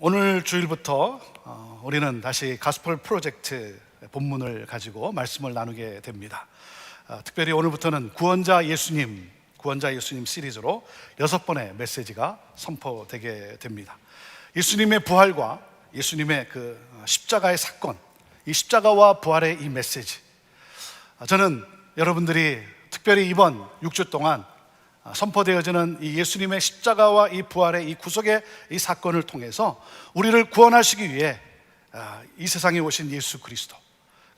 오늘 주일부터 우리는 다시 가스펠 프로젝트 본문을 가지고 말씀을 나누게 됩니다. 특별히 오늘부터는 구원자 예수님 시리즈로 6번의 메시지가 선포되게 됩니다. 예수님의 부활과 예수님의 그 십자가의 사건, 이 십자가와 부활의 이 메시지, 저는 여러분들이 특별히 이번 6주 동안 선포되어지는 이 예수님의 십자가와 이 부활의 이 구속의 이 사건을 통해서 우리를 구원하시기 위해 이 세상에 오신 예수 그리스도,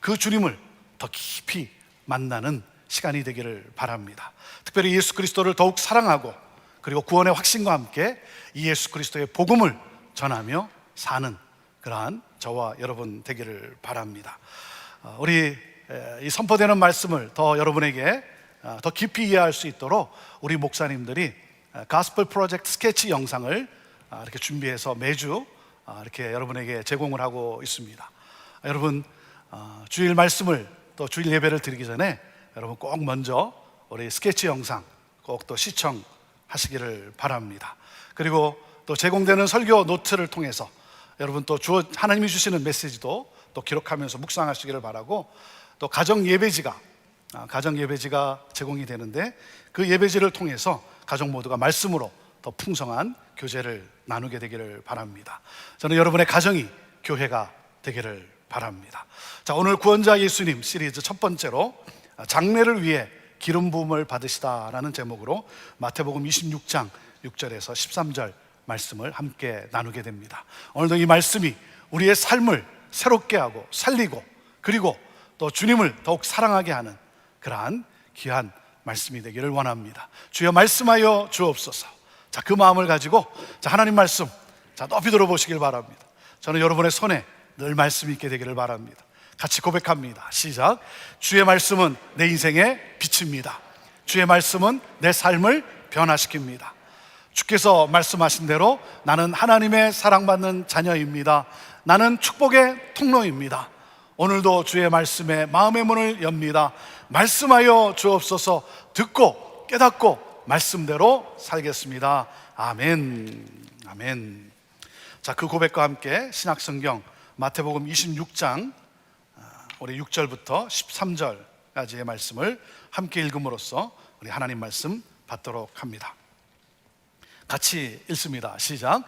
그 주님을 더 깊이 만나는 시간이 되기를 바랍니다. 특별히 예수 그리스도를 더욱 사랑하고 그리고 구원의 확신과 함께 이 예수 그리스도의 복음을 전하며 사는 그러한 저와 여러분 되기를 바랍니다. 우리 이 선포되는 말씀을 더 여러분에게 더 깊이 이해할 수 있도록 우리 목사님들이 가스펠 프로젝트 스케치 영상을 이렇게 준비해서 매주 이렇게 여러분에게 제공을 하고 있습니다. 여러분 주일 말씀을 또 주일 예배를 드리기 전에 여러분 꼭 먼저 우리 스케치 영상 꼭 또 시청하시기를 바랍니다. 그리고 또 제공되는 설교 노트를 통해서 여러분 또 하나님이 주시는 메시지도 또 기록하면서 묵상하시기를 바라고, 또 가정 예배지가 제공이 되는데 그 예배지를 통해서 가족 모두가 말씀으로 더 풍성한 교제를 나누게 되기를 바랍니다. 저는 여러분의 가정이 교회가 되기를 바랍니다. 자, 오늘 구원자 예수님 시리즈 첫 번째로 장래를 위해 기름 부음을 받으시다라는 제목으로 마태복음 26장 6절에서 13절 말씀을 함께 나누게 됩니다. 오늘도 이 말씀이 우리의 삶을 새롭게 하고 살리고 그리고 또 주님을 더욱 사랑하게 하는 그러한 귀한 말씀이 되기를 원합니다. 주여 말씀하여 주옵소서. 자, 그 마음을 가지고 하나님 말씀 높이 들어보시길 바랍니다. 저는 여러분의 손에 늘 말씀이 있게 되기를 바랍니다. 같이 고백합니다. 시작. 주의 말씀은 내 인생의 빛입니다. 주의 말씀은 내 삶을 변화시킵니다. 주께서 말씀하신 대로 나는 하나님의 사랑받는 자녀입니다. 나는 축복의 통로입니다. 오늘도 주의 말씀에 마음의 문을 엽니다. 말씀하여 주옵소서. 듣고 깨닫고 말씀대로 살겠습니다. 아멘. 아멘. 자, 그 고백과 함께 신약성경 마태복음 26장 우리 6절부터 13절까지의 말씀을 함께 읽음으로써 우리 하나님 말씀 받도록 합니다. 같이 읽습니다. 시작.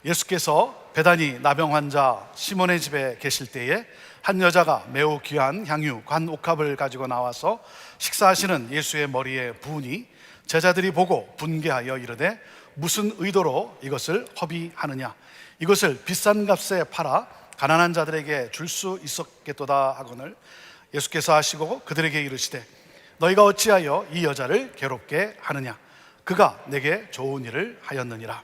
예수께서 베다니 나병 환자 시몬의 집에 계실 때에 한 여자가 매우 귀한 향유 관 옥합을 가지고 나와서 식사하시는 예수의 머리에 부으니 제자들이 보고 분개하여 이르되 무슨 의도로 이것을 허비하느냐, 이것을 비싼 값에 팔아 가난한 자들에게 줄 수 있었겠도다 하거늘 예수께서 하시고 그들에게 이르시되 너희가 어찌하여 이 여자를 괴롭게 하느냐, 그가 내게 좋은 일을 하였느니라.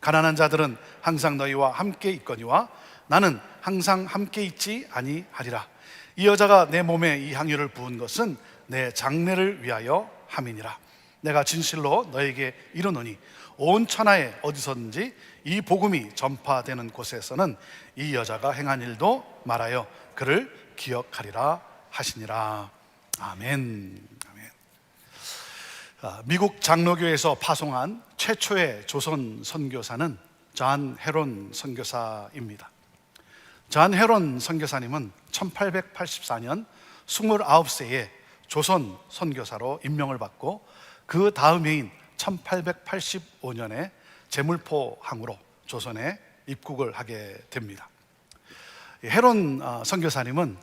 가난한 자들은 항상 너희와 함께 있거니와 나는 항상 함께 있지 아니하리라. 이 여자가 내 몸에 이 향유를 부은 것은 내 장래를 위하여 함이니라. 내가 진실로 너에게 이르노니 온 천하에 어디서든지 이 복음이 전파되는 곳에서는 이 여자가 행한 일도 말하여 그를 기억하리라 하시니라. 아멘. 미국 장로교에서 파송한 최초의 조선 선교사는 존 헤론 선교사입니다. 존 헤론 선교사님은 1884년 29세에 조선 선교사로 임명을 받고 그 다음 해인 1885년에 제물포항으로 조선에 입국을 하게 됩니다. 헤론 선교사님은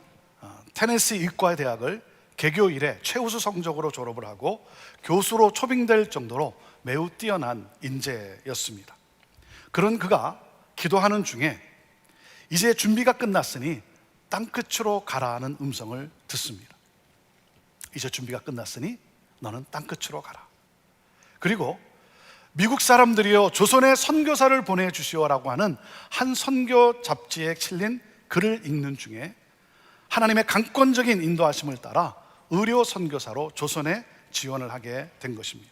테네시 의과대학을 개교 이래 최우수 성적으로 졸업을 하고 교수로 초빙될 정도로 매우 뛰어난 인재였습니다. 그런 그가 기도하는 중에 이제 준비가 끝났으니 땅끝으로 가라 하는 음성을 듣습니다. 이제 준비가 끝났으니 너는 땅끝으로 가라. 그리고 미국 사람들이여 조선에 선교사를 보내주시오라고 하는 한 선교 잡지에 실린 글을 읽는 중에 하나님의 강권적인 인도하심을 따라 의료 선교사로 조선에 지원을 하게 된 것입니다.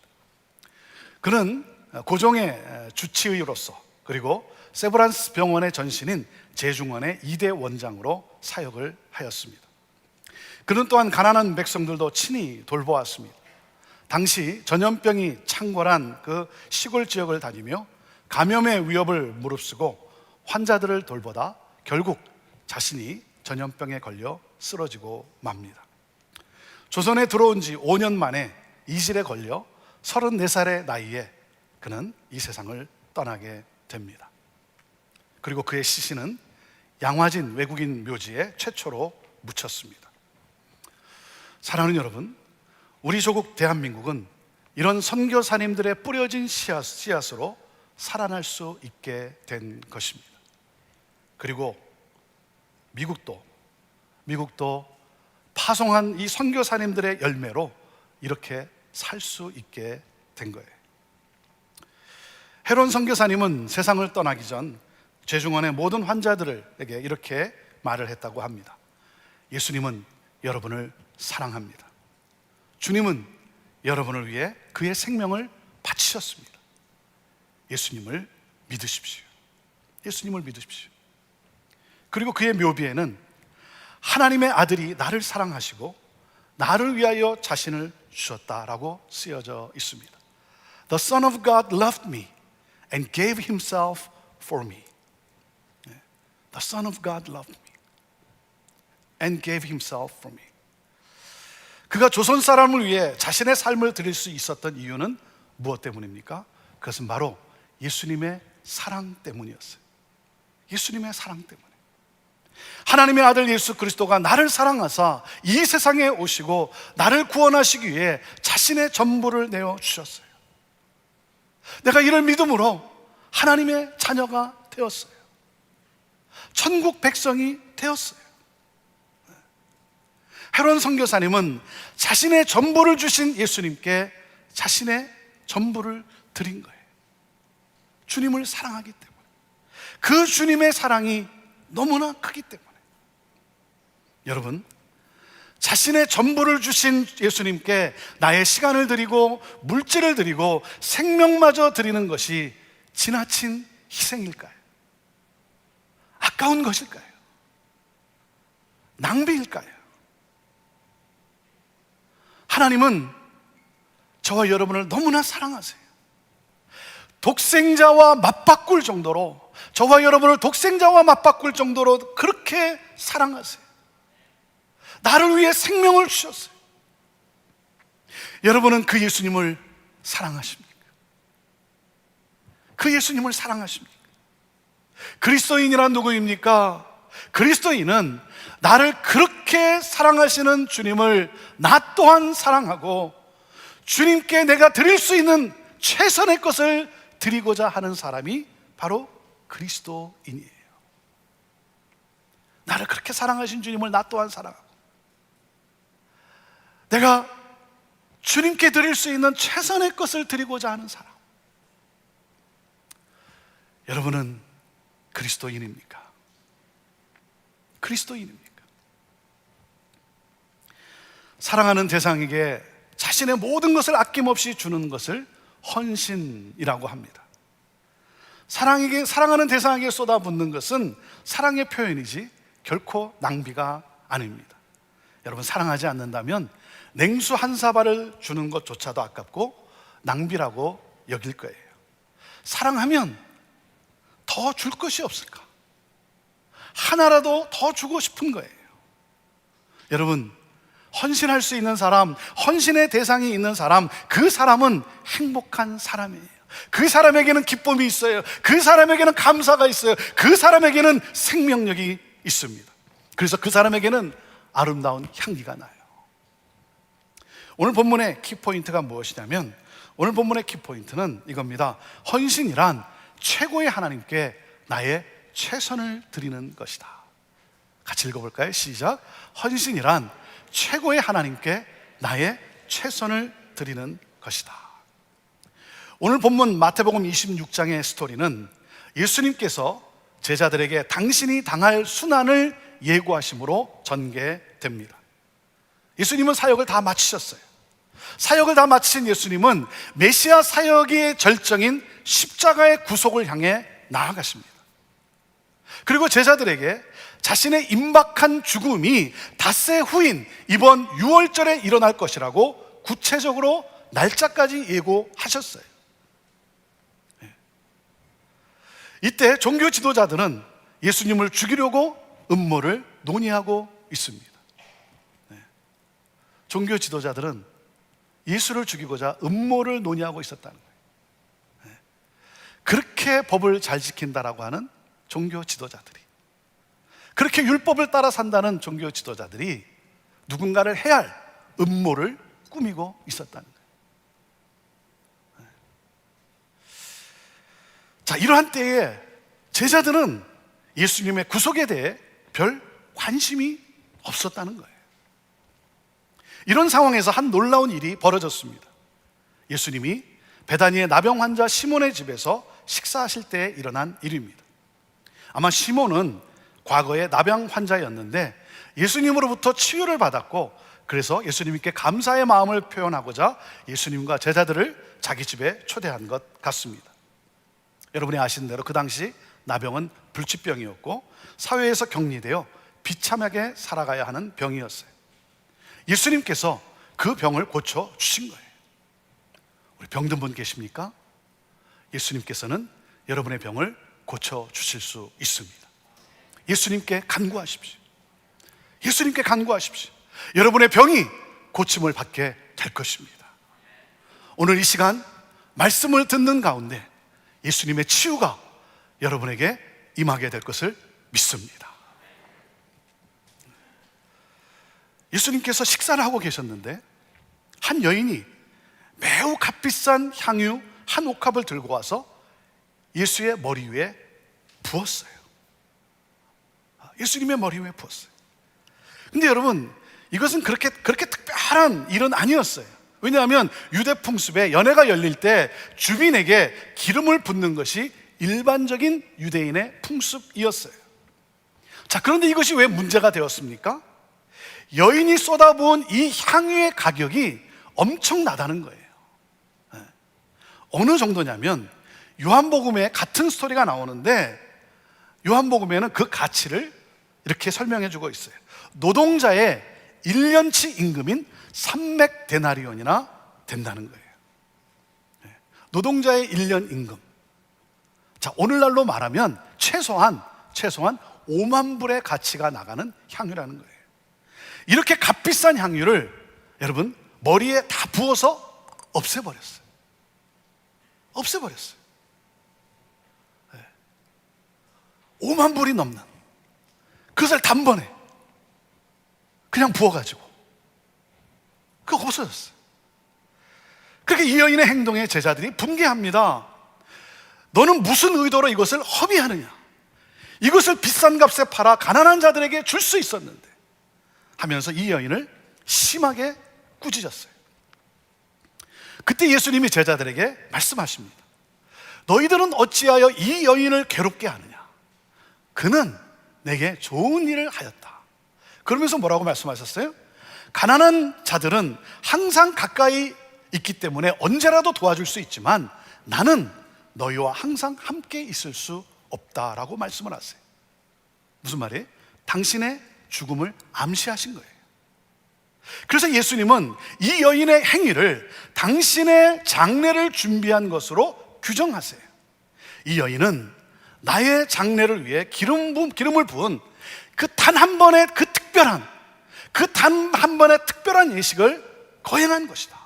그는 고종의 주치의로서 그리고 세브란스 병원의 전신인 제중원의 2대 원장으로 사역을 하였습니다. 그는 또한 가난한 백성들도 친히 돌보았습니다. 당시 전염병이 창궐한 그 시골 지역을 다니며 감염의 위협을 무릅쓰고 환자들을 돌보다 결국 자신이 전염병에 걸려 쓰러지고 맙니다. 조선에 들어온 지 5년 만에 이질에 걸려 34살의 나이에 그는 이 세상을 떠나게 됩니다. 그리고 그의 시신은 양화진 외국인 묘지에 최초로 묻혔습니다. 사랑하는 여러분, 우리 조국 대한민국은 이런 선교사님들의 뿌려진 씨앗으로 살아날 수 있게 된 것입니다. 그리고 미국도 파송한 이 선교사님들의 열매로 이렇게 살 수 있게 된 거예요. 헤론 선교사님은 세상을 떠나기 전 죄중원의 모든 환자들에게 이렇게 말을 했다고 합니다. 예수님은 여러분을 사랑합니다. 주님은 여러분을 위해 그의 생명을 바치셨습니다. 예수님을 믿으십시오. 예수님을 믿으십시오. 그리고 그의 묘비에는 하나님의 아들이 나를 사랑하시고 나를 위하여 자신을 주셨다라고 쓰여져 있습니다. The Son of God loved me and gave himself for me. The Son of God loved me and gave himself for me. 그가 조선 사람을 위해 자신의 삶을 드릴 수 있었던 이유는 무엇 때문입니까? 그것은 바로 예수님의 사랑 때문이었어요. 예수님의 사랑 때문에. 하나님의 아들 예수 그리스도가 나를 사랑하사 이 세상에 오시고 나를 구원하시기 위해 자신의 전부를 내어주셨어요. 내가 이를 믿음으로 하나님의 자녀가 되었어요. 천국 백성이 되었어요. 헤론 선교사님은 자신의 전부를 주신 예수님께 자신의 전부를 드린 거예요. 주님을 사랑하기 때문에. 그 주님의 사랑이 너무나 크기 때문에. 여러분, 자신의 전부를 주신 예수님께 나의 시간을 드리고 물질을 드리고 생명마저 드리는 것이 지나친 희생일까요? 아까운 것일까요? 낭비일까요? 하나님은 저와 여러분을 너무나 사랑하세요. 독생자와 맞바꿀 정도로, 저와 여러분을 독생자와 맞바꿀 정도로 그렇게 사랑하세요. 나를 위해 생명을 주셨어요. 여러분은 그 예수님을 사랑하십니까? 그 예수님을 사랑하십니까? 그리스도인이란 누구입니까? 그리스도인은 나를 그렇게 사랑하시는 주님을 나 또한 사랑하고 주님께 내가 드릴 수 있는 최선의 것을 드리고자 하는 사람이 바로 그리스도인이에요. 나를 그렇게 사랑하신 주님을 나 또한 사랑하고 내가 주님께 드릴 수 있는 최선의 것을 드리고자 하는 사람. 여러분은 그리스도인입니까? 그리스도인입니까? 사랑하는 대상에게 자신의 모든 것을 아낌없이 주는 것을 헌신이라고 합니다. 사랑하는 대상에게 쏟아붓는 것은 사랑의 표현이지 결코 낭비가 아닙니다. 여러분, 사랑하지 않는다면 냉수 한 사발을 주는 것조차도 아깝고 낭비라고 여길 거예요. 사랑하면 더 줄 것이 없을까? 하나라도 더 주고 싶은 거예요. 여러분, 헌신할 수 있는 사람, 헌신의 대상이 있는 사람, 그 사람은 행복한 사람이에요. 그 사람에게는 기쁨이 있어요. 그 사람에게는 감사가 있어요. 그 사람에게는 생명력이 있습니다. 그래서 그 사람에게는 아름다운 향기가 나요. 오늘 본문의 키포인트가 무엇이냐면, 오늘 본문의 키포인트는 이겁니다. 헌신이란 최고의 하나님께 나의 최선을 드리는 것이다. 같이 읽어볼까요? 시작. 헌신이란 최고의 하나님께 나의 최선을 드리는 것이다. 오늘 본문 마태복음 26장의 스토리는 예수님께서 제자들에게 당신이 당할 순환을 예고하심으로 전개됩니다. 예수님은 사역을 다 마치셨어요. 사역을 다 마친 예수님은 메시아 사역의 절정인 십자가의 구속을 향해 나아가십니다. 그리고 제자들에게 자신의 임박한 죽음이 닷새 후인 이번 6월절에 일어날 것이라고 구체적으로 날짜까지 예고하셨어요. 이때 종교 지도자들은 예수님을 죽이려고 음모를 논의하고 있습니다. 종교 지도자들은 예수를 죽이고자 음모를 논의하고 있었다는 거예요. 그렇게 법을 잘 지킨다라고 하는 종교 지도자들이, 그렇게 율법을 따라 산다는 종교 지도자들이 누군가를 해야 할 음모를 꾸미고 있었다는 거예요. 자, 이러한 때에 제자들은 예수님의 구속에 대해 별 관심이 없었다는 거예요. 이런 상황에서 한 놀라운 일이 벌어졌습니다. 예수님이 베다니의 나병 환자 시몬의 집에서 식사하실 때 일어난 일입니다. 아마 시몬은 과거에 나병 환자였는데 예수님으로부터 치유를 받았고, 그래서 예수님께 감사의 마음을 표현하고자 예수님과 제자들을 자기 집에 초대한 것 같습니다. 여러분이 아시는 대로 그 당시 나병은 불치병이었고 사회에서 격리되어 비참하게 살아가야 하는 병이었어요. 예수님께서 그 병을 고쳐 주신 거예요. 우리 병든 분 계십니까? 예수님께서는 여러분의 병을 고쳐 주실 수 있습니다. 예수님께 간구하십시오. 예수님께 간구하십시오. 여러분의 병이 고침을 받게 될 것입니다. 오늘 이 시간 말씀을 듣는 가운데 예수님의 치유가 여러분에게 임하게 될 것을 믿습니다. 예수님께서 식사를 하고 계셨는데 한 여인이 매우 값비싼 향유 한 옥합을 들고 와서 예수의 머리 위에 부었어요. 예수님의 머리 위에 부었어요. 근데 여러분, 이것은 그렇게 특별한 일은 아니었어요. 왜냐하면 유대 풍습에 연회가 열릴 때 주민에게 기름을 붓는 것이 일반적인 유대인의 풍습이었어요. 자, 그런데 이것이 왜 문제가 되었습니까? 여인이 쏟아부은 이 향유의 가격이 엄청나다는 거예요. 어느 정도냐면 요한복음에 같은 스토리가 나오는데 요한복음에는 그 가치를 이렇게 설명해 주고 있어요. 노동자의 1년치 임금인 300데나리온이나 된다는 거예요. 노동자의 1년 임금. 자, 오늘날로 말하면 최소한 5만 불의 가치가 나가는 향유라는 거예요. 이렇게 값비싼 향유를 여러분 머리에 다 부어서 없애버렸어요. 없애버렸어요. 5만 불이 넘는 그것을 단번에 그냥 부어가지고 그거 없어졌어요. 그렇게 이 여인의 행동에 제자들이 분개합니다. 너는 무슨 의도로 이것을 허비하느냐? 이것을 비싼 값에 팔아 가난한 자들에게 줄 수 있었는데 하면서 이 여인을 심하게 꾸짖었어요. 그때 예수님이 제자들에게 말씀하십니다. 너희들은 어찌하여 이 여인을 괴롭게 하느냐? 그는 내게 좋은 일을 하였다. 그러면서 뭐라고 말씀하셨어요? 가난한 자들은 항상 가까이 있기 때문에 언제라도 도와줄 수 있지만 나는 너희와 항상 함께 있을 수 없다라고 말씀을 하세요. 무슨 말이에요? 당신의 죽음을 암시하신 거예요. 그래서 예수님은 이 여인의 행위를 당신의 장례를 준비한 것으로 규정하세요. 이 여인은 나의 장례를 위해 기름을 부은 그 단 한 번의 특별한 예식을 거행한 것이다.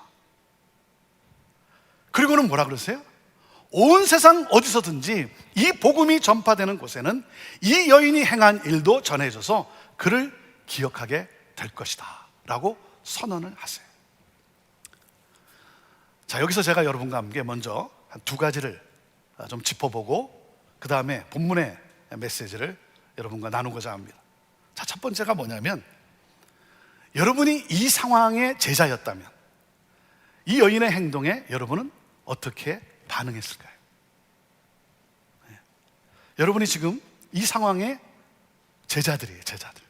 그리고는 뭐라 그러세요? 온 세상 어디서든지 이 복음이 전파되는 곳에는 이 여인이 행한 일도 전해져서 그를 기억하게 될 것이다 라고 선언을 하세요. 자, 여기서 제가 여러분과 함께 먼저 한 두 가지를 좀 짚어보고 그 다음에 본문의 메시지를 여러분과 나누고자 합니다. 자, 첫 번째가 뭐냐면 여러분이 이 상황의 제자였다면 이 여인의 행동에 여러분은 어떻게 반응했을까요? 여러분이 지금 이 상황의 제자들이에요. 제자들.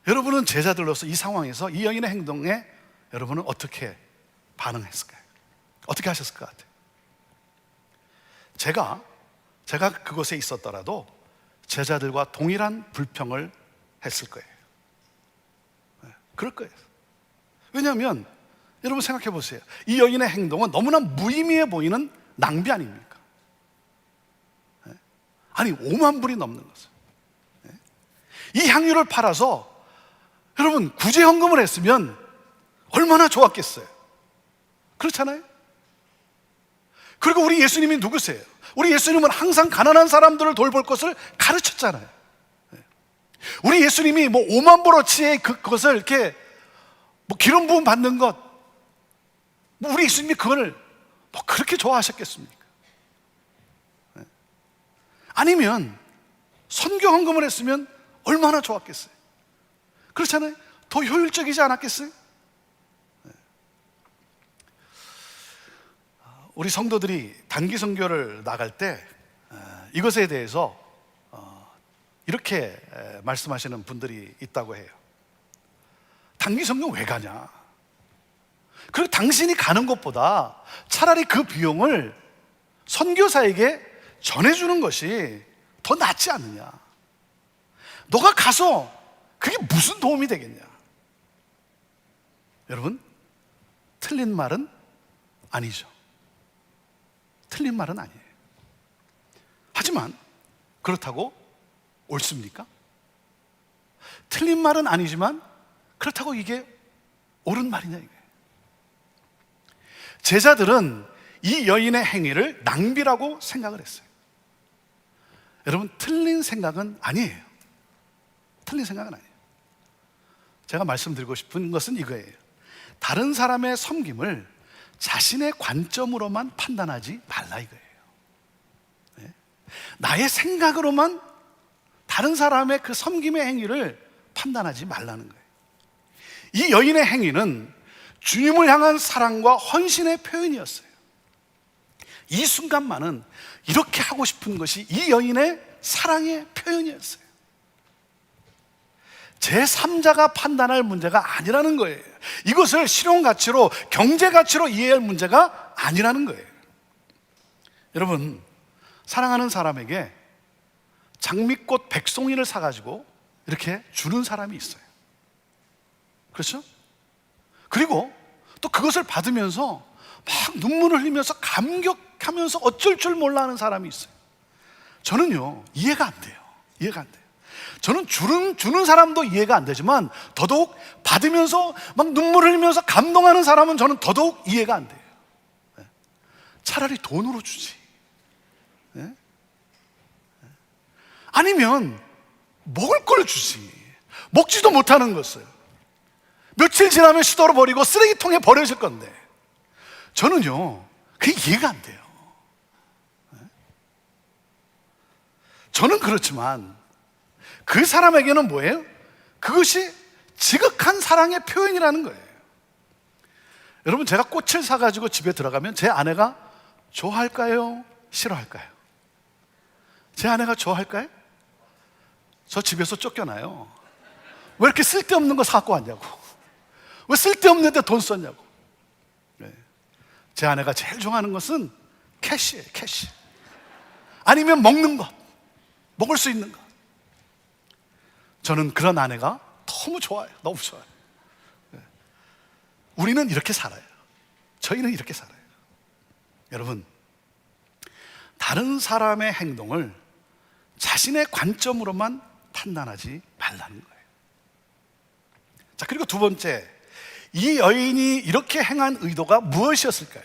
여러분은 제자들로서 이 상황에서 이 여인의 행동에 여러분은 어떻게 반응했을까요? 어떻게 하셨을 것 같아요? 제가 그곳에 있었더라도 제자들과 동일한 불평을 했을 거예요. 그럴 거예요. 왜냐하면 여러분 생각해 보세요. 이 여인의 행동은 너무나 무의미해 보이는 낭비 아닙니까? 아니 5만 불이 넘는 것을. 이 향유를 팔아서 여러분 구제 헌금을 했으면 얼마나 좋았겠어요. 그렇잖아요. 그리고 우리 예수님이 누구세요? 우리 예수님은 항상 가난한 사람들을 돌볼 것을 가르쳤잖아요. 우리 예수님이 뭐 5만 불어치의 그것을 이렇게 뭐 기름 부음 받는 것, 뭐 우리 예수님이 그걸 뭐 그렇게 좋아하셨겠습니까? 아니면 선교 헌금을 했으면 얼마나 좋았겠어요. 그렇잖아요. 더 효율적이지 않았겠어요? 우리 성도들이 단기 선교를 나갈 때 이것에 대해서 이렇게 말씀하시는 분들이 있다고 해요. 단기 선교 왜 가냐? 그리고 당신이 가는 것보다 차라리 그 비용을 선교사에게 전해주는 것이 더 낫지 않느냐? 너가 가서 그게 무슨 도움이 되겠냐? 여러분, 틀린 말은 아니죠. 틀린 말은 아니에요. 하지만 그렇다고 옳습니까? 틀린 말은 아니지만 그렇다고 이게 옳은 말이냐 이거예요. 제자들은 이 여인의 행위를 낭비라고 생각을 했어요. 여러분, 틀린 생각은 아니에요. 틀린 생각은 아니에요. 제가 말씀드리고 싶은 것은 이거예요. 다른 사람의 섬김을 자신의 관점으로만 판단하지 말라 이거예요. 네? 나의 생각으로만 다른 사람의 그 섬김의 행위를 판단하지 말라는 거예요. 이 여인의 행위는 주님을 향한 사랑과 헌신의 표현이었어요. 이 순간만은 이렇게 하고 싶은 것이 이 여인의 사랑의 표현이었어요. 제3자가 판단할 문제가 아니라는 거예요. 이것을 실용가치로, 경제가치로 이해할 문제가 아니라는 거예요. 여러분, 사랑하는 사람에게 장미꽃 백송이를 사가지고 이렇게 주는 사람이 있어요. 그렇죠? 그리고 또 그것을 받으면서 막 눈물을 흘리면서 감격하면서 어쩔 줄 몰라 하는 사람이 있어요. 저는요, 이해가 안 돼요. 이해가 안 돼요. 저는 주는 사람도 이해가 안 되지만 더더욱 받으면서 막 눈물을 흘리면서 감동하는 사람은 저는 더더욱 이해가 안 돼요. 차라리 돈으로 주지. 아니면 먹을 걸 주지. 먹지도 못하는 것을 며칠 지나면 시도로 버리고 쓰레기통에 버려질 건데 저는요, 그게 이해가 안 돼요. 저는 그렇지만 그 사람에게는 뭐예요? 그것이 지극한 사랑의 표현이라는 거예요. 여러분, 제가 꽃을 사가지고 집에 들어가면 제 아내가 좋아할까요? 싫어할까요? 제 아내가 좋아할까요? 저 집에서 쫓겨나요. 왜 이렇게 쓸데없는 거 사갖고 왔냐고. 왜 쓸데없는데 돈 썼냐고. 네. 제 아내가 제일 좋아하는 것은 캐시예요, 캐시. 아니면 먹는 것, 먹을 수 있는 것. 저는 그런 아내가 너무 좋아요. 너무 좋아요. 네. 우리는 이렇게 살아요. 저희는 이렇게 살아요. 여러분, 다른 사람의 행동을 자신의 관점으로만 판단하지 말라는 거예요. 자, 그리고 두 번째, 이 여인이 이렇게 행한 의도가 무엇이었을까요?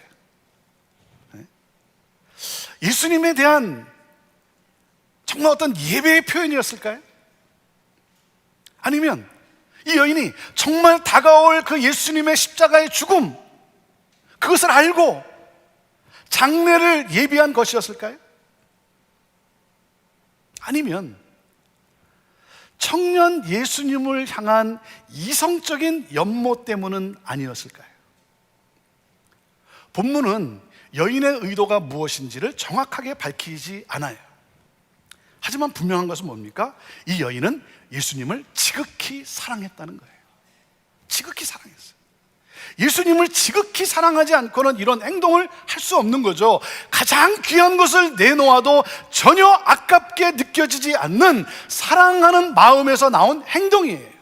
네? 예수님에 대한 정말 어떤 예배의 표현이었을까요? 아니면 이 여인이 정말 다가올 그 예수님의 십자가의 죽음, 그것을 알고 장례를 예비한 것이었을까요? 아니면 청년 예수님을 향한 이성적인 연모 때문은 아니었을까요? 본문은 여인의 의도가 무엇인지를 정확하게 밝히지 않아요. 하지만 분명한 것은 뭡니까? 이 여인은 예수님을 지극히 사랑했다는 거예요. 지극히 사랑했어요. 예수님을 지극히 사랑하지 않고는 이런 행동을 할 수 없는 거죠. 가장 귀한 것을 내놓아도 전혀 아깝게 느껴지지 않는 사랑하는 마음에서 나온 행동이에요.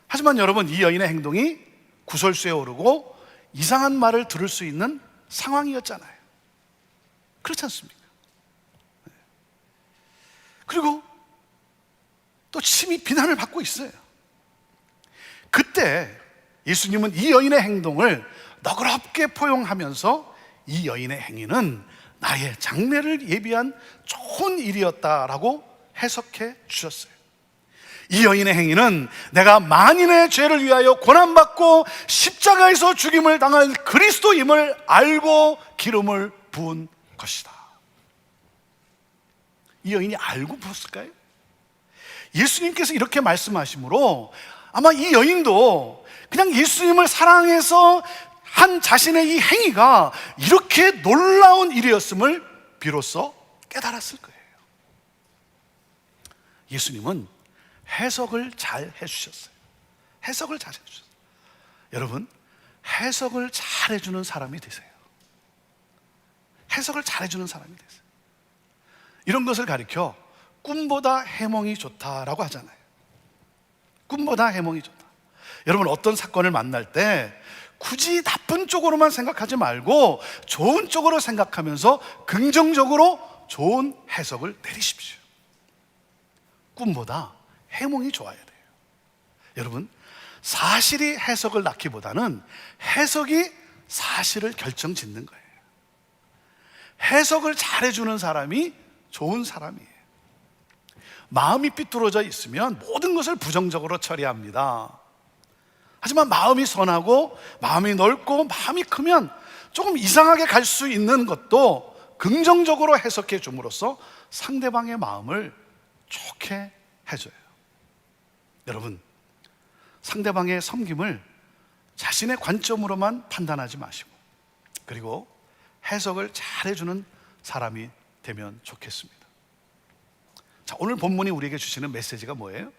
하지만 여러분, 이 여인의 행동이 구설수에 오르고 이상한 말을 들을 수 있는 상황이었잖아요. 그렇지 않습니까? 받고 있어요. 그때 예수님은 이 여인의 행동을 너그럽게 포용하면서 이 여인의 행위는 나의 장래를 예비한 좋은 일이었다라고 해석해 주셨어요. 이 여인의 행위는 내가 만인의 죄를 위하여 고난받고 십자가에서 죽임을 당한 그리스도임을 알고 기름을 부은 것이다. 이 여인이 알고 부었을까요? 예수님께서 이렇게 말씀하시므로 아마 이 여인도 그냥 예수님을 사랑해서 한 자신의 이 행위가 이렇게 놀라운 일이었음을 비로소 깨달았을 거예요. 예수님은 해석을 잘 해주셨어요. 해석을 잘 해주셨어요. 여러분, 해석을 잘 해주는 사람이 되세요. 해석을 잘 해주는 사람이 되세요. 이런 것을 가리켜 꿈보다 해몽이 좋다라고 하잖아요. 꿈보다 해몽이 좋다. 여러분, 어떤 사건을 만날 때 굳이 나쁜 쪽으로만 생각하지 말고 좋은 쪽으로 생각하면서 긍정적으로 좋은 해석을 내리십시오. 꿈보다 해몽이 좋아야 돼요. 여러분, 사실이 해석을 낳기보다는 해석이 사실을 결정짓는 거예요. 해석을 잘해주는 사람이 좋은 사람이에요. 마음이 삐뚤어져 있으면 모든 것을 부정적으로 처리합니다. 하지만 마음이 선하고 마음이 넓고 마음이 크면 조금 이상하게 갈 수 있는 것도 긍정적으로 해석해 줌으로써 상대방의 마음을 좋게 해줘요. 여러분, 상대방의 섬김을 자신의 관점으로만 판단하지 마시고, 그리고 해석을 잘 해주는 사람이 되면 좋겠습니다. 자, 오늘 본문이 우리에게 주시는 메시지가 뭐예요?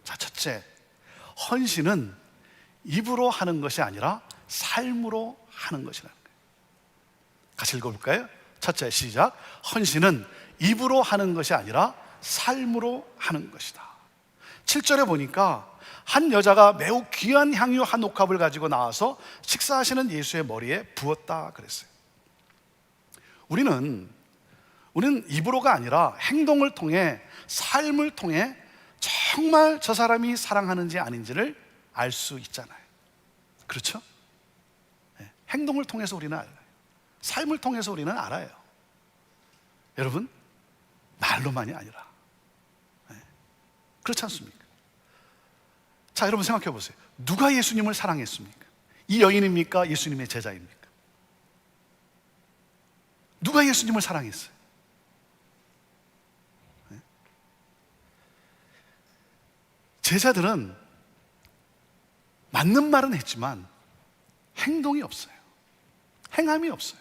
자, 첫째, 헌신은 입으로 하는 것이 아니라 삶으로 하는 것이라는 거예요. 같이 읽어볼까요? 첫째, 시작. 헌신은 입으로 하는 것이 아니라 삶으로 하는 것이다. 7절에 보니까 한 여자가 매우 귀한 향유 한 옥합을 가지고 나와서 식사하시는 예수의 머리에 부었다 그랬어요. 우리는 입으로가 아니라 행동을 통해, 삶을 통해 정말 저 사람이 사랑하는지 아닌지를 알 수 있잖아요. 그렇죠? 네. 행동을 통해서 우리는 알아요. 삶을 통해서 우리는 알아요. 여러분, 말로만이 아니라. 네. 그렇지 않습니까? 자, 여러분 생각해 보세요. 누가 예수님을 사랑했습니까? 이 여인입니까? 예수님의 제자입니까? 누가 예수님을 사랑했어요? 네? 제자들은 맞는 말은 했지만 행동이 없어요. 행함이 없어요.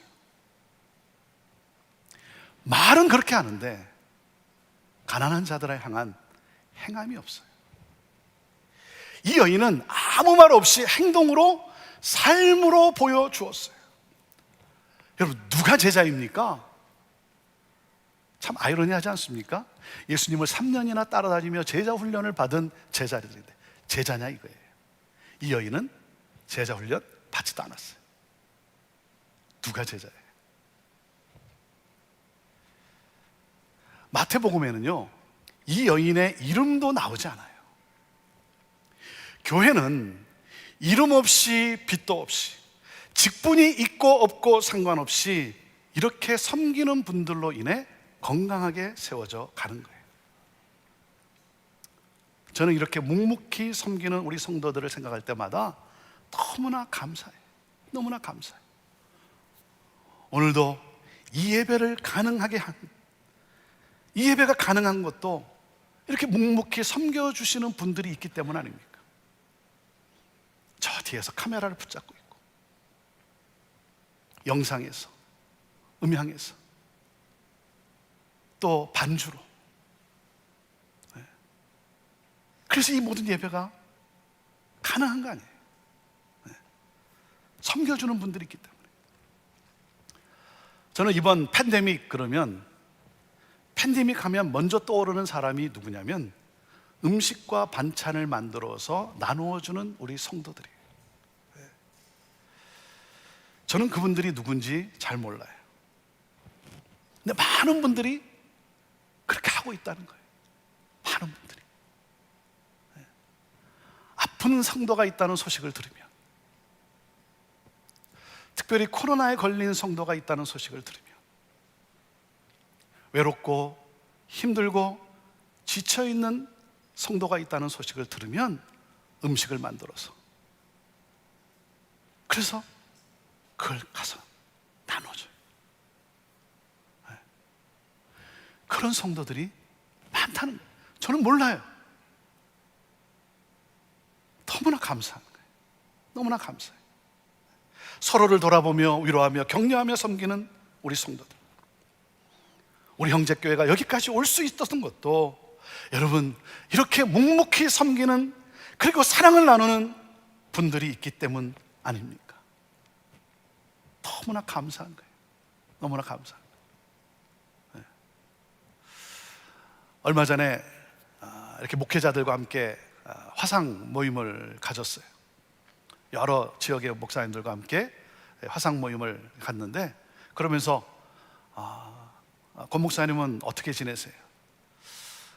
말은 그렇게 하는데 가난한 자들을 향한 행함이 없어요. 이 여인은 아무 말 없이 행동으로, 삶으로 보여주었어요. 여러분, 누가 제자입니까? 참 아이러니하지 않습니까? 예수님을 3년이나 따라다니며 제자 훈련을 받은 제자들인데 제자냐 이거예요. 이 여인은 제자 훈련 받지도 않았어요. 누가 제자예요? 마태복음에는요, 이 여인의 이름도 나오지 않아요. 교회는 이름 없이 빚도 없이, 직분이 있고 없고 상관없이 이렇게 섬기는 분들로 인해 건강하게 세워져 가는 거예요. 저는 이렇게 묵묵히 섬기는 우리 성도들을 생각할 때마다 너무나 감사해요. 너무나 감사해요. 오늘도 이 예배를 가능하게 한, 이 예배가 가능한 것도 이렇게 묵묵히 섬겨주시는 분들이 있기 때문 아닙니까? 저 뒤에서 카메라를 붙잡고 있고, 영상에서, 음향에서, 또 반주로. 그래서 이 모든 예배가 가능한 거 아니에요. 섬겨주는 분들이 있기 때문에. 저는 이번 팬데믹 그러면, 팬데믹 하면 먼저 떠오르는 사람이 누구냐면 음식과 반찬을 만들어서 나누어주는 우리 성도들이에요. 저는 그분들이 누군지 잘 몰라요. 근데 많은 분들이 그렇게 하고 있다는 거예요. 많은 분들이. 아픈 성도가 있다는 소식을 들으면, 특별히 코로나에 걸린 성도가 있다는 소식을 들으면, 외롭고 힘들고 지쳐있는 성도가 있다는 소식을 들으면 음식을 만들어서, 그래서 그걸 가서 나눠줘요. 그런 성도들이 많다는 거예요. 저는 몰라요. 너무나 감사한 거예요. 너무나 감사해요. 서로를 돌아보며 위로하며 격려하며 섬기는 우리 성도들, 우리 형제교회가 여기까지 올 수 있었던 것도 여러분 이렇게 묵묵히 섬기는, 그리고 사랑을 나누는 분들이 있기 때문 아닙니까? 너무나 감사한 거예요. 너무나 감사한 거예요. 네. 얼마 전에 이렇게 목회자들과 함께 화상 모임을 가졌어요. 여러 지역의 목사님들과 함께 화상 모임을 갔는데, 그러면서 권 목사님은 어떻게 지내세요?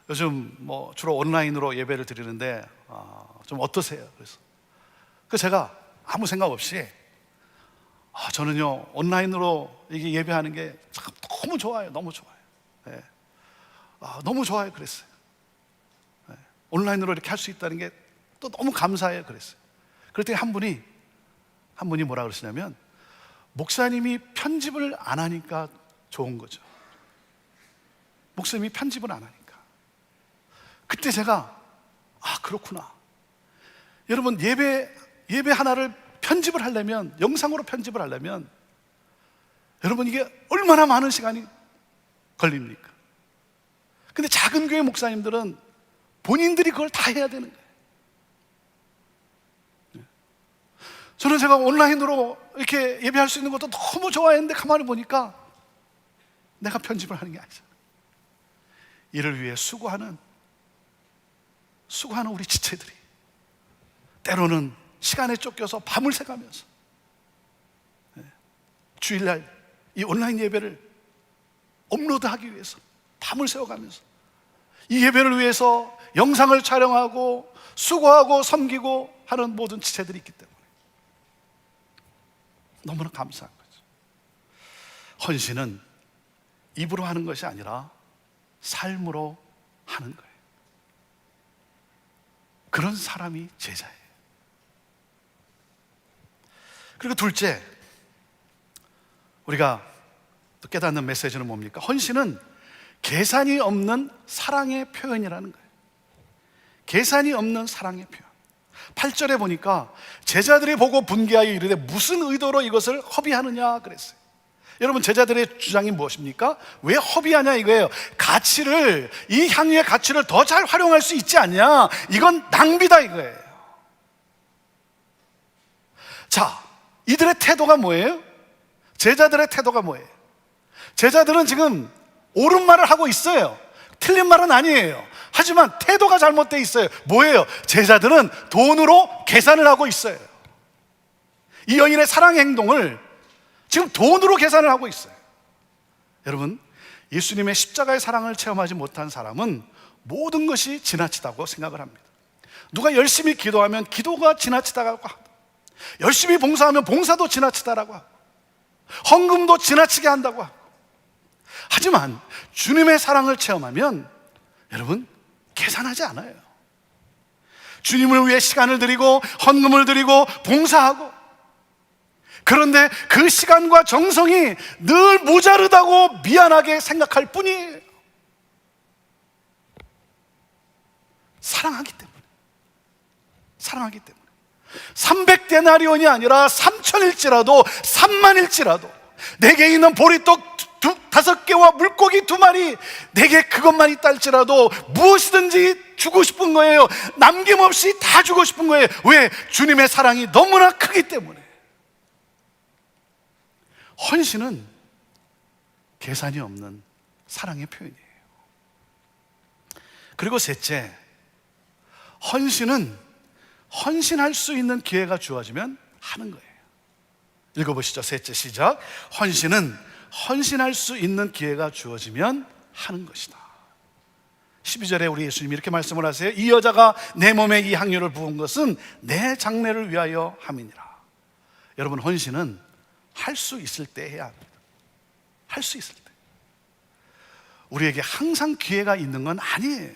요즘 뭐 주로 온라인으로 예배를 드리는데 좀 어떠세요? 그래서 제가 아무 생각 없이 저는요 온라인으로 이게 예배하는 게 참 너무 좋아요. 너무 좋아요. 네. 너무 좋아요. 그랬어요. 네. 온라인으로 이렇게 할 수 있다는 게 또 너무 감사해요. 그랬어요. 그랬더니 한 분이 뭐라 그러시냐면, 목사님이 편집을 안 하니까 좋은 거죠. 목사님이 편집을 안 하니까. 그때 제가 그렇구나. 여러분 예배 하나를 편집을 하려면, 영상으로 편집을 하려면 여러분 이게 얼마나 많은 시간이 걸립니까? 근데 작은 교회 목사님들은 본인들이 그걸 다 해야 되는 거예요. 저는 제가 온라인으로 이렇게 예배할 수 있는 것도 너무 좋아했는데 가만히 보니까 내가 편집을 하는 게 아니잖아. 이를 위해 수고하는 우리 지체들이 때로는 시간에 쫓겨서 밤을 새가면서 주일날 이 온라인 예배를 업로드하기 위해서 밤을 새워가면서 이 예배를 위해서 영상을 촬영하고 수고하고 섬기고 하는 모든 지체들이 있기 때문에 너무나 감사한 거죠. 헌신은 입으로 하는 것이 아니라 삶으로 하는 거예요. 그런 사람이 제자예요. 그리고 둘째, 우리가 또 깨닫는 메시지는 뭡니까? 헌신은 계산이 없는 사랑의 표현이라는 거예요. 계산이 없는 사랑의 표현. 8절에 보니까 제자들이 보고 분개하여 이르되 무슨 의도로 이것을 허비하느냐 그랬어요. 여러분 제자들의 주장이 무엇입니까? 왜 허비하냐 이거예요. 이 향유의 가치를 더 잘 활용할 수 있지 않냐, 이건 낭비다 이거예요. 자, 이들의 태도가 뭐예요? 제자들의 태도가 뭐예요? 제자들은 지금 옳은 말을 하고 있어요. 틀린 말은 아니에요. 하지만 태도가 잘못되어 있어요. 뭐예요? 제자들은 돈으로 계산을 하고 있어요. 이 여인의 사랑 행동을 지금 돈으로 계산을 하고 있어요. 여러분, 예수님의 십자가의 사랑을 체험하지 못한 사람은 모든 것이 지나치다고 생각을 합니다. 누가 열심히 기도하면 기도가 지나치다고 하고, 열심히 봉사하면 봉사도 지나치다라고 하고, 헌금도 지나치게 한다고 하고. 하지만 주님의 사랑을 체험하면 여러분 계산하지 않아요. 주님을 위해 시간을 드리고 헌금을 드리고 봉사하고, 그런데 그 시간과 정성이 늘 모자르다고 미안하게 생각할 뿐이에요. 사랑하기 때문에 300데나리온이 아니라 3,000일지라도 3만일지라도 내게 있는 보리떡 5개와 물고기 2마리, 내게 그것만 있다 할지라도 무엇이든지 주고 싶은 거예요. 남김없이 다 주고 싶은 거예요. 왜? 주님의 사랑이 너무나 크기 때문에. 헌신은 계산이 없는 사랑의 표현이에요. 그리고 셋째, 헌신은 헌신할 수 있는 기회가 주어지면 하는 거예요. 읽어보시죠. 셋째, 시작. 헌신은 헌신할 수 있는 기회가 주어지면 하는 것이다. 12절에 우리 예수님이 이렇게 말씀을 하세요. 이 여자가 내 몸에 이 향유를 부은 것은 내 장례를 위하여 함이니라. 여러분, 헌신은 할 수 있을 때 해야 합니다. 할 수 있을 때. 우리에게 항상 기회가 있는 건 아니에요.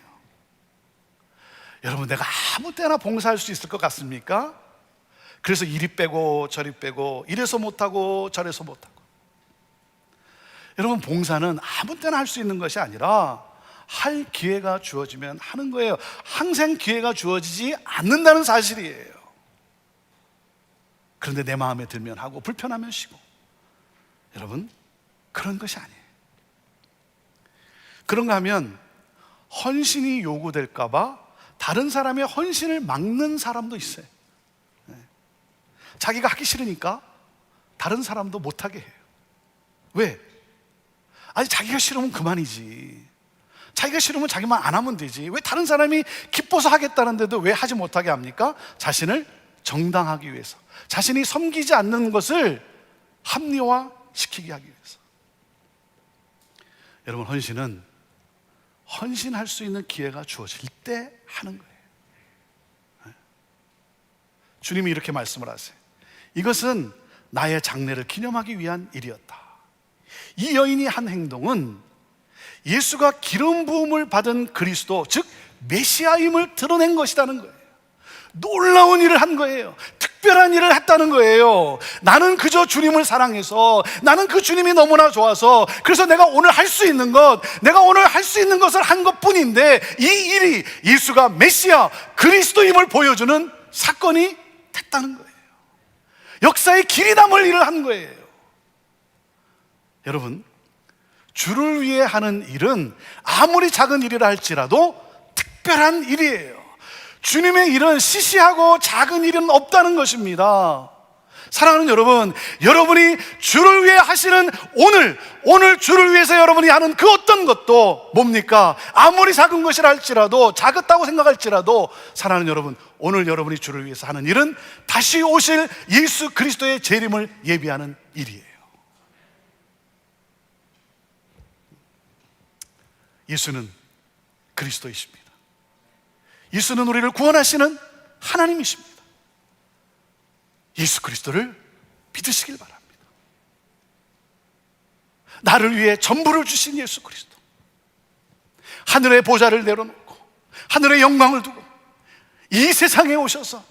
여러분, 내가 아무 때나 봉사할 수 있을 것 같습니까? 그래서 이리 빼고 저리 빼고 이래서 못하고 저래서 못하고. 여러분, 봉사는 아무 때나 할 수 있는 것이 아니라 할 기회가 주어지면 하는 거예요. 항상 기회가 주어지지 않는다는 사실이에요. 그런데 내 마음에 들면 하고 불편하면 쉬고. 여러분, 그런 것이 아니에요. 그런가 하면 헌신이 요구될까 봐 다른 사람의 헌신을 막는 사람도 있어요. 자기가 하기 싫으니까 다른 사람도 못하게 해요. 왜? 아니, 자기가 싫으면 그만이지. 자기가 싫으면 자기만 안 하면 되지. 왜 다른 사람이 기뻐서 하겠다는데도 왜 하지 못하게 합니까? 자신을 정당하기 위해서, 자신이 섬기지 않는 것을 합리화시키게 하기 위해서. 여러분, 헌신은 헌신할 수 있는 기회가 주어질 때 하는 거예요. 주님이 이렇게 말씀을 하세요. 이것은 나의 장례를 기념하기 위한 일이었다. 이 여인이 한 행동은 예수가 기름 부음을 받은 그리스도, 즉 메시아임을 드러낸 것이라는 거예요. 놀라운 일을 한 거예요. 특별한 일을 했다는 거예요. 나는 그저 주님을 사랑해서, 나는 그 주님이 너무나 좋아서, 그래서 내가 오늘 할 수 있는 것, 내가 오늘 할 수 있는 것을 한 것뿐인데, 이 일이 예수가 메시아 그리스도임을 보여주는 사건이 됐다는 거예요. 역사의 길이 남을 일을 한 거예요. 여러분, 주를 위해 하는 일은 아무리 작은 일이라 할지라도 특별한 일이에요. 주님의 일은 시시하고 작은 일은 없다는 것입니다. 사랑하는 여러분, 여러분이 주를 위해 하시는 오늘 주를 위해서 여러분이 하는 그 어떤 것도 뭡니까? 아무리 작은 것이라 할지라도, 작았다고 생각할지라도, 사랑하는 여러분, 오늘 여러분이 주를 위해서 하는 일은 다시 오실 예수 그리스도의 재림을 예비하는 일이에요. 예수는 그리스도이십니다. 예수는 우리를 구원하시는 하나님이십니다. 예수 그리스도를 믿으시길 바랍니다. 나를 위해 전부를 주신 예수 그리스도, 하늘의 보좌를 내려놓고 하늘의 영광을 두고 이 세상에 오셔서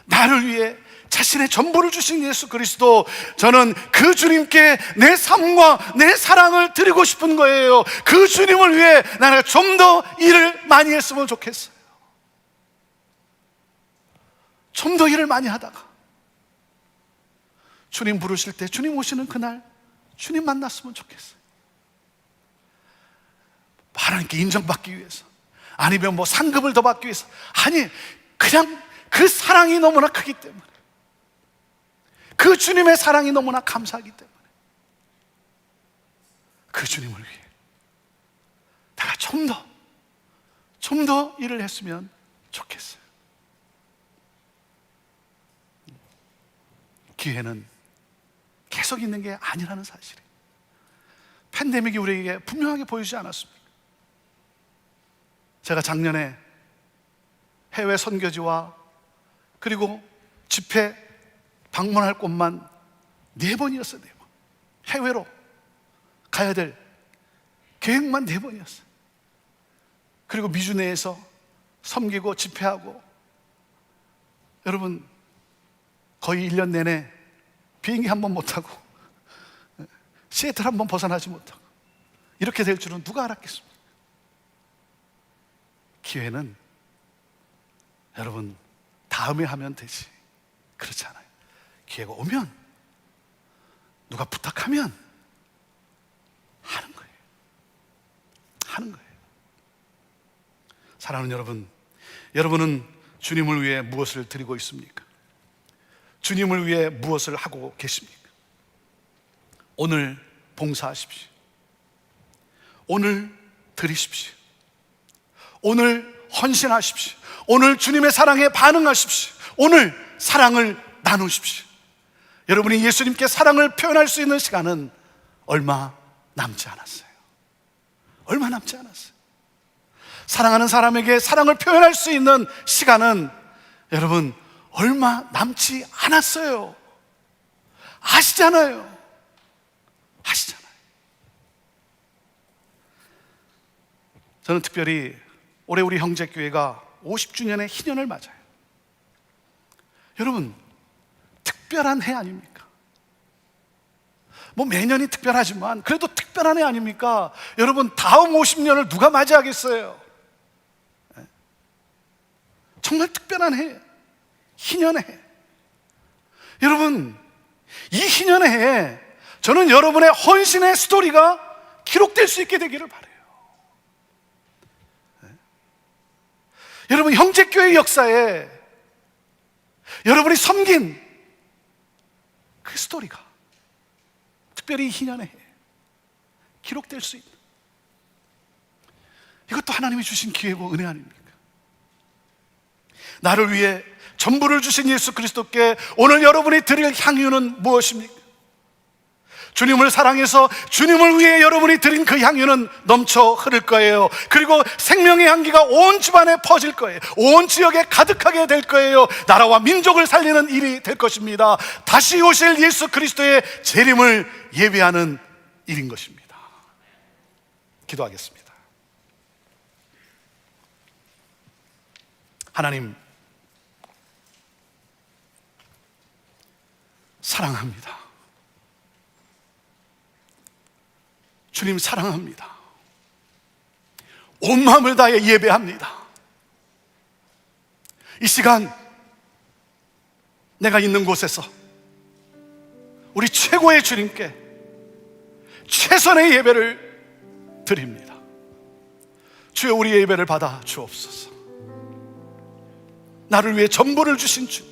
나를 위해 자신의 전부를 주신 예수 그리스도, 저는 그 주님께 내 삶과 내 사랑을 드리고 싶은 거예요. 그 주님을 위해 나는 좀 더 일을 많이 했으면 좋겠어요. 좀 더 일을 많이 하다가 주님 부르실 때, 주님 오시는 그날 주님 만났으면 좋겠어요. 하나님께 인정받기 위해서, 아니면 뭐 상급을 더 받기 위해서, 아니, 그냥 그 사랑이 너무나 크기 때문에, 그 주님의 사랑이 너무나 감사하기 때문에 그 주님을 위해 내가 좀 더 일을 했으면 좋겠어요. 기회는 계속 있는 게 아니라는 사실이, 팬데믹이 우리에게 분명하게 보이지 않았습니까? 제가 작년에 해외 선교지와 그리고 집회 방문할 곳만 4번이었어요. 4번. 해외로 가야 될 계획만 4번이었어요. 그리고 미주 내에서 섬기고 집회하고, 여러분, 거의 1년 내내 비행기 한 번 못 타고 시애틀 한 번 벗어나지 못하고 이렇게 될 줄은 누가 알았겠습니까? 기회는 여러분 다음에 하면 되지, 그렇지 않아요. 기회가 오면, 누가 부탁하면 하는 거예요. 하는 거예요. 사랑하는 여러분, 여러분은 주님을 위해 무엇을 드리고 있습니까? 주님을 위해 무엇을 하고 계십니까? 오늘 봉사하십시오. 오늘 드리십시오. 오늘 헌신하십시오. 오늘 주님의 사랑에 반응하십시오. 오늘 사랑을 나누십시오. 여러분이 예수님께 사랑을 표현할 수 있는 시간은 얼마 남지 않았어요. 얼마 남지 않았어요. 사랑하는 사람에게 사랑을 표현할 수 있는 시간은 여러분 얼마 남지 않았어요. 아시잖아요. 저는 특별히 올해 우리 형제교회가 50주년의 희년을 맞아요. 여러분, 특별한 해 아닙니까? 뭐 매년이 특별하지만 그래도 특별한 해 아닙니까? 여러분, 다음 50년을 누가 맞이하겠어요? 정말 특별한 해, 희년의 해. 여러분, 이 희년의 해에 저는 여러분의 헌신의 스토리가 기록될 수 있게 되기를 바라요. 여러분, 형제교회 역사에 여러분이 섬긴 그 스토리가 특별히 희년의 해에 기록될 수 있는, 이것도 하나님이 주신 기회고 은혜 아닙니까? 나를 위해 전부를 주신 예수 그리스도께 오늘 여러분이 드릴 향유는 무엇입니까? 주님을 사랑해서 주님을 위해 여러분이 드린 그 향유는 넘쳐 흐를 거예요. 그리고 생명의 향기가 온 집안에 퍼질 거예요. 온 지역에 가득하게 될 거예요. 나라와 민족을 살리는 일이 될 것입니다. 다시 오실 예수 그리스도의 재림을 예비하는 일인 것입니다. 기도하겠습니다. 하나님, 사랑합니다. 주님 사랑합니다. 온 마음을 다해 예배합니다. 이 시간 내가 있는 곳에서 우리 최고의 주님께 최선의 예배를 드립니다. 주여, 우리의 예배를 받아 주옵소서. 나를 위해 전부를 주신 주님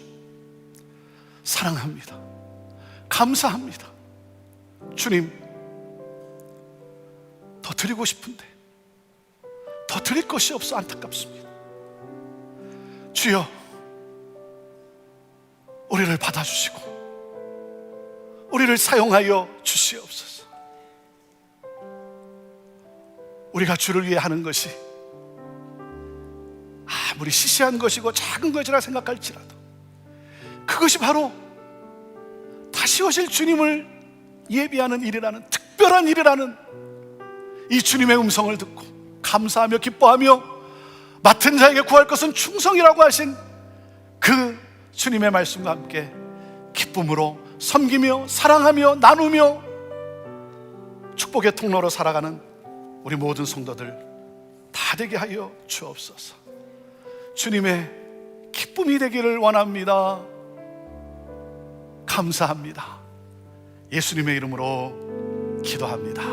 사랑합니다. 감사합니다. 주님, 더 드리고 싶은데 더 드릴 것이 없어 안타깝습니다. 주여, 우리를 받아주시고 우리를 사용하여 주시옵소서. 우리가 주를 위해 하는 것이 아무리 시시한 것이고 작은 것이라 생각할지라도 그것이 바로 다시 오실 주님을 예비하는 일이라는, 특별한 일이라는 이 주님의 음성을 듣고 감사하며 기뻐하며 맡은 자에게 구할 것은 충성이라고 하신 그 주님의 말씀과 함께 기쁨으로 섬기며 사랑하며 나누며 축복의 통로로 살아가는 우리 모든 성도들 다 되게 하여 주옵소서. 주님의 기쁨이 되기를 원합니다. 감사합니다. 예수님의 이름으로 기도합니다.